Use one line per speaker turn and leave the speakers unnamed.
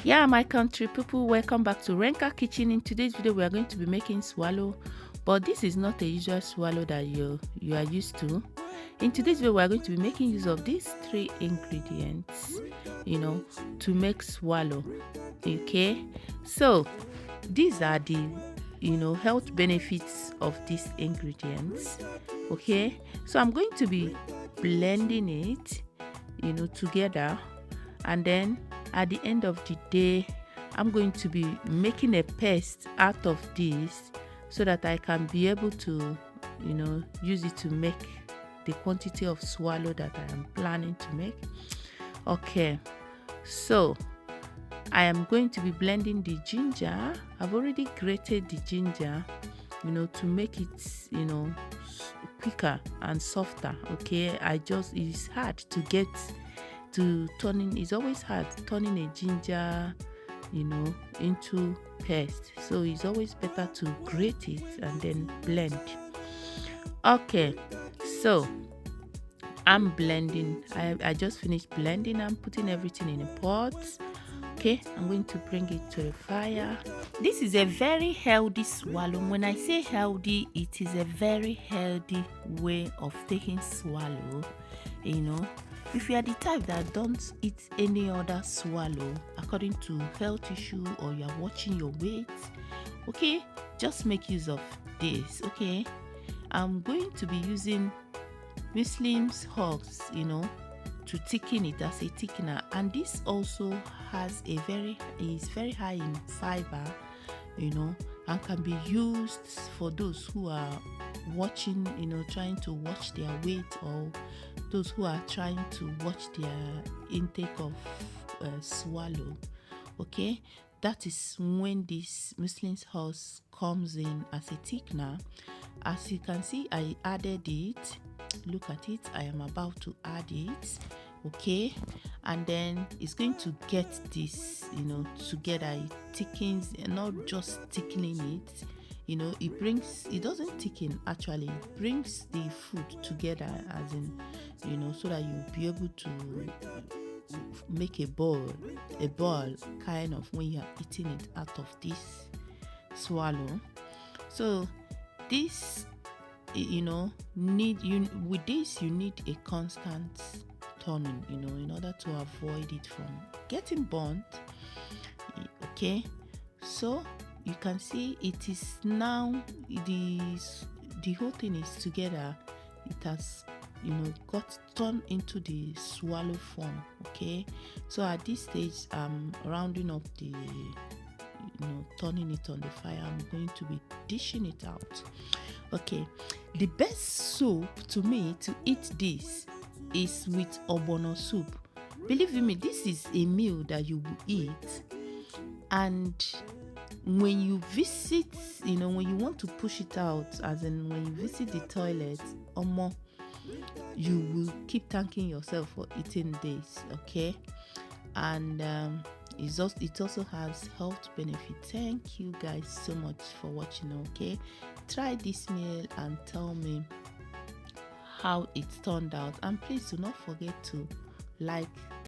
Yeah, my country people, welcome back to Renka Kitchen. In today's video we are going to be making swallow, but this is not a usual swallow that you are used to. In today's video we are going to be making use of these three ingredients, to make swallow. Okay, so these are the health benefits of these ingredients. Okay, so I'm going to be blending it together, and then at the end of the day I'm going to be making a paste out of this so that I can be able to use it to make the quantity of swallow that I am planning to make. Okay, so I am going to be blending the ginger. I've already grated the ginger to make it quicker and softer. Okay, it's hard to get to turning, it's always hard turning a ginger into paste, so it's always better to grate it and then blend. Okay, so I'm blending. I just finished blending. I'm putting everything in a pot. Okay, I'm going to bring it to the fire. This is a very healthy swallow. When I say healthy, it is a very healthy way of taking swallow. If you are the type that don't eat any other swallow according to health issue, or you are watching your weight, okay, just make use of this. Okay, I'm going to be using Muslim's husk to thicken it as a thickener, and this also has is very high in fiber, and can be used for those who are watching, trying to watch their weight, or those who are trying to watch their intake of swallow. Okay, that is when this Muslim's husk comes in as a thickener. As you can see, I added it. Look at it, I am about to add it. Okay, and then it's going to get this together. It thickens, and not just thickening it, it doesn't thicken, actually it brings the food together, as in so that you'll be able to make a ball kind of when you are eating it out of this swallow. So this with this you need a constant turning in order to avoid it from getting burnt. Okay, so you can see it is now the whole thing is together. It has got turned into the swallow form. Okay, so at this stage I'm rounding up the turning it on the fire. I'm going to be dishing it out. Okay, the best soup to me to eat this is with ogbono soup. Believe me, this is a meal that you will eat, and when you visit, when you want to push it out, as in when you visit the toilet, you will keep thanking yourself for eating this. Okay, and it also has health benefits. Thank you guys so much for watching. Okay, try this meal and tell me how it turned out, and please do not forget to like,